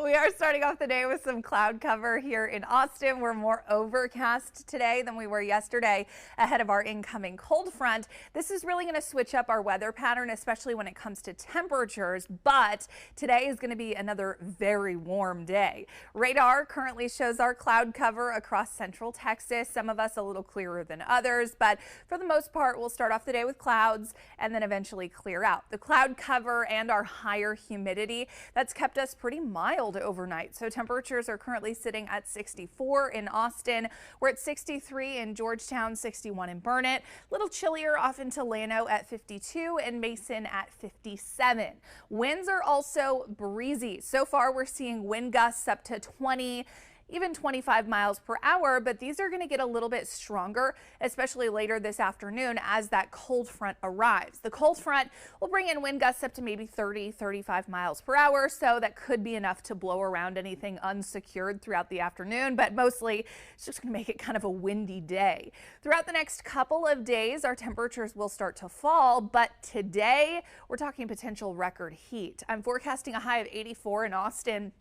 We are starting off the day with some cloud cover here in Austin. We're more overcast today than we were yesterday ahead of our incoming cold front. This is really going to switch up our weather pattern, especially when it comes to temperatures. But today is going to be another very warm day. Radar currently shows our cloud cover across central Texas. Some of us a little clearer than others, but for the most part, we'll start off the day with clouds and then eventually clear out. The cloud cover and our higher humidity, that's kept us pretty mild overnight. So temperatures are currently sitting at 64 in Austin. We're at 63 in Georgetown, 61 in Burnet. A little chillier off into Llano at 52 and Mason at 57. Winds are also breezy. So far, we're seeing wind gusts up to 20, even 25 miles per hour, but these are going to get a little bit stronger, especially later this afternoon as that cold front arrives. The cold front will bring in wind gusts up to maybe 30, 35 miles per hour, so that could be enough to blow around anything unsecured throughout the afternoon, but mostly it's just going to make it kind of a windy day. Throughout the next couple of days, our temperatures will start to fall, but today we're talking potential record heat. I'm forecasting a high of 84 in Austin.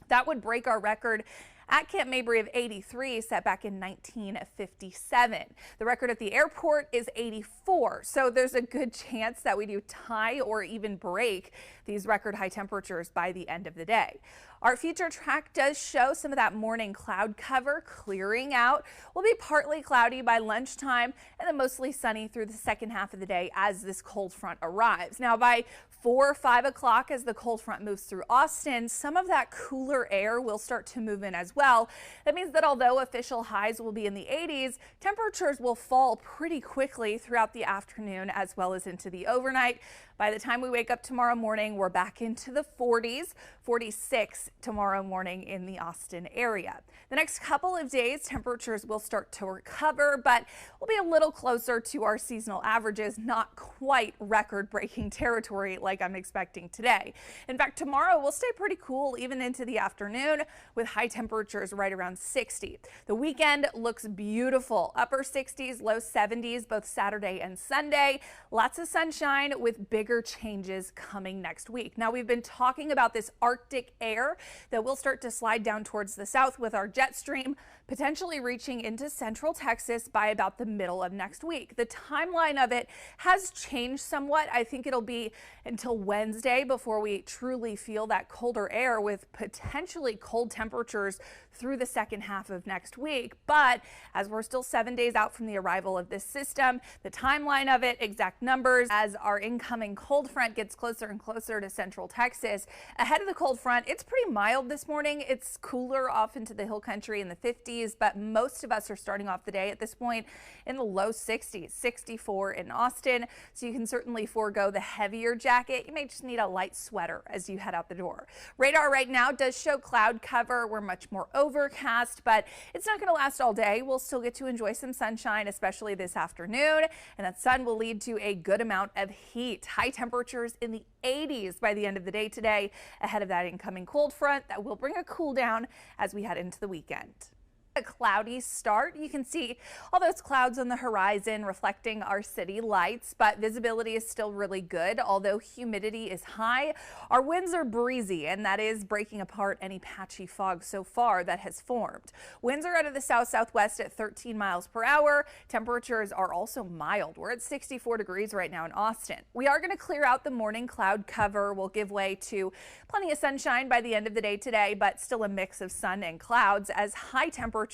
That would break our record at Camp Mabry of 83, set back in 1957. The record at the airport is 84, so there's a good chance that we do tie or even break these record high temperatures by the end of the day. Our future track does show some of that morning cloud cover clearing out. Will be partly cloudy by lunchtime and then mostly sunny through the second half of the day as this cold front arrives. Now by 4 or 5 o'clock, as the cold front moves through Austin, some of that cooler air will start to move in as well. That means that although official highs will be in the 80s, temperatures will fall pretty quickly throughout the afternoon as well as into the overnight. By the time we wake up tomorrow morning, we're back into the 40s, 46 tomorrow morning in the Austin area. The next couple of days, temperatures will start to recover, but we'll be a little closer to our seasonal averages, not quite record-breaking territory like I'm expecting today. In fact, tomorrow we'll stay pretty cool even into the afternoon with high temperatures right around 60. The weekend looks beautiful. Upper 60s, low 70s, both Saturday and Sunday. Lots of sunshine with bigger changes coming next week. Now, we've been talking about this Arctic air that will start to slide down towards the south with our jet stream, potentially reaching into central Texas by about the middle of next week. The timeline of it has changed somewhat. I think it'll be until Wednesday before we truly feel that colder air with potentially cold temperatures through the second half of next week. But as we're still 7 days out from the arrival of this system, the timeline of it, exact numbers, as our incoming cold front gets closer and closer to central Texas. Ahead of the cold front, it's pretty mild this morning. It's cooler off into the hill country in the 50s, but most of us are starting off the day at this point in the low 60s, 64 in Austin. So you can certainly forego the heavier jacket. You may just need a light sweater as you head out the door. Radar right now does show cloud cover. We're much more overcast, but it's not going to last all day. We'll still get to enjoy some sunshine, especially this afternoon, and that sun will lead to a good amount of heat. High temperatures in the 80s by the end of the day today, ahead of that incoming cold front that will bring a cool down as we head into the weekend. A cloudy start. You can see all those clouds on the horizon reflecting our city lights, but visibility is still really good. Although humidity is high, our winds are breezy, and that is breaking apart any patchy fog so far that has formed. Winds are out of the south-southwest at 13 miles per hour. Temperatures are also mild. We're at 64 degrees right now in Austin. We are going to clear out the morning cloud cover. We'll give way to plenty of sunshine by the end of the day today, but still a mix of sun and clouds as high temperatures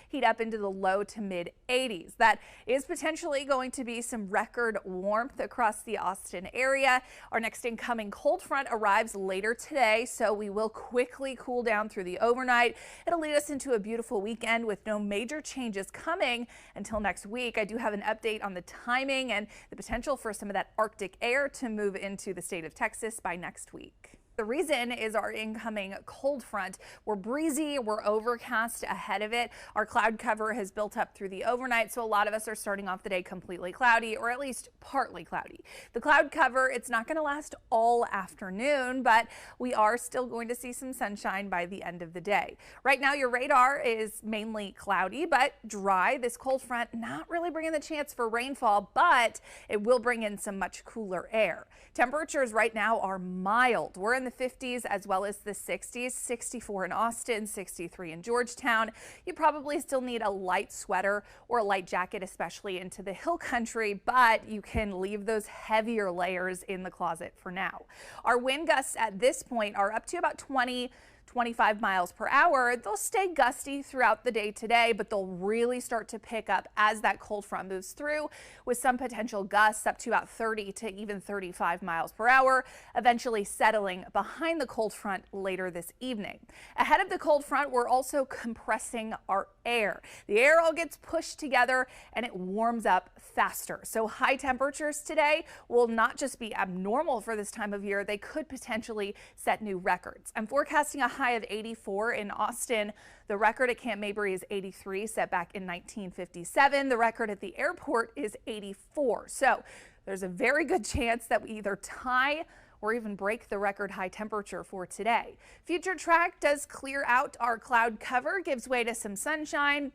heat up into the low to mid 80s. That is potentially going to be some record warmth across the Austin area. Our next incoming cold front arrives later today, so we will quickly cool down through the overnight. It'll lead us into a beautiful weekend with no major changes coming until next week. I do have an update on the timing and the potential for some of that Arctic air to move into the state of Texas by next week. The reason is our incoming cold front. We're breezy, we're overcast ahead of it. Our cloud cover has built up through the overnight, so a lot of us are starting off the day completely cloudy, or at least partly cloudy. The cloud cover, it's not going to last all afternoon, but we are still going to see some sunshine by the end of the day. Right now, your radar is mainly cloudy, but dry. This cold front not really bringing the chance for rainfall, but it will bring in some much cooler air. Temperatures right now are mild. We're in in the 50s as well as the 60s, 64 in Austin, 63 in Georgetown. You probably still need a light sweater or a light jacket, especially into the hill country, but you can leave those heavier layers in the closet for now. Our wind gusts at this point are up to about 25 miles per hour. They'll stay gusty throughout the day today, but they'll really start to pick up as that cold front moves through, with some potential gusts up to about 30 to even 35 miles per hour, eventually settling behind the cold front later this evening. Ahead of the cold front, we're also compressing our air. The air all gets pushed together and it warms up faster. So high temperatures today will not just be abnormal for this time of year, they could potentially set new records. I'm forecasting a high of 84 in Austin. The record at Camp Mabry is 83, set back in 1957. The record at the airport is 84. So there's a very good chance that we either tie or even break the record high temperature for today. Future track does clear out our cloud cover, gives way to some sunshine.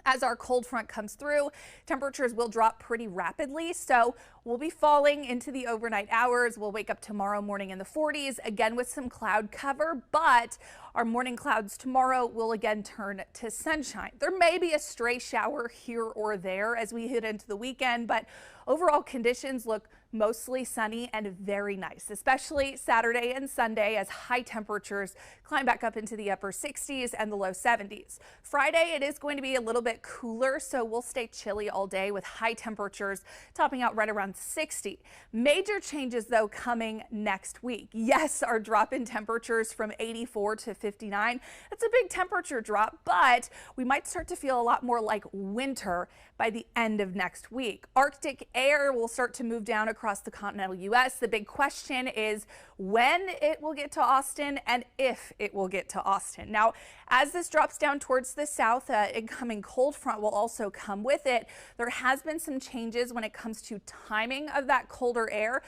As our cold front comes through, temperatures will drop pretty rapidly, so we'll be falling into the overnight hours. We'll wake up tomorrow morning in the 40s, again with some cloud cover, but our morning clouds tomorrow will again turn to sunshine. There may be a stray shower here or there as we head into the weekend, but overall conditions look mostly sunny and very nice, especially Saturday and Sunday as high temperatures climb back up into the upper 60s and the low 70s. Friday, it is going to be a little bit cooler, so we'll stay chilly all day with high temperatures topping out right around 60. Major changes, though, coming next week. Yes, our drop in temperatures from 84 to 59. That's a big temperature drop, but we might start to feel a lot more like winter by the end of next week. Arctic air will start to move down across the continental U.S. The big question is when it will get to Austin and if it will get to Austin. Now, as this drops down towards the south, incoming cold front will also come with it. There has been some changes when it comes to timing of that colder air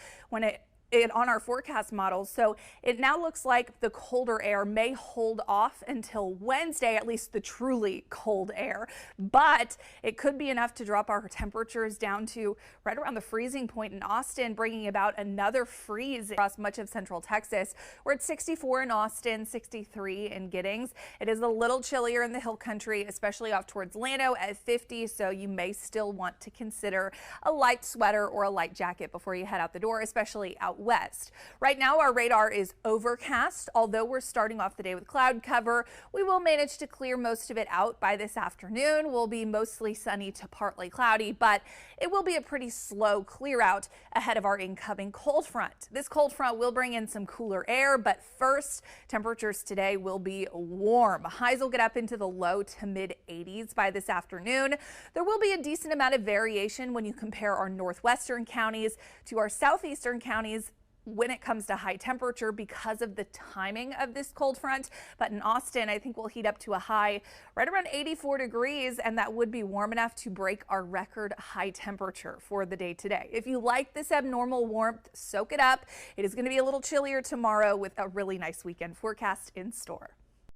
on our forecast models. So it now looks like the colder air may hold off until Wednesday, at least the truly cold air, but it could be enough to drop our temperatures down to right around the freezing point in Austin, bringing about another freeze across much of central Texas. We're at 64 in Austin, 63 in Giddings. It is a little chillier in the hill country, especially off towards Llano at 50, so you may still want to consider a light sweater or a light jacket before you head out the door, especially out west. Right now, our radar is overcast. Although we're starting off the day with cloud cover, we will manage to clear most of it out by this afternoon. We'll be mostly sunny to partly cloudy, but it will be a pretty slow clear out ahead of our incoming cold front. This cold front will bring in some cooler air, but first, temperatures today will be warm. Highs will get up into the low to mid 80s by this afternoon. There will be a decent amount of variation when you compare our northwestern counties to our southeastern counties when it comes to high temperature because of the timing of this cold front. But in Austin, I think we'll heat up to a high right around 84 degrees, and that would be warm enough to break our record high temperature for the day today. If you like this abnormal warmth, soak it up. It is going to be a little chillier tomorrow with a really nice weekend forecast in store.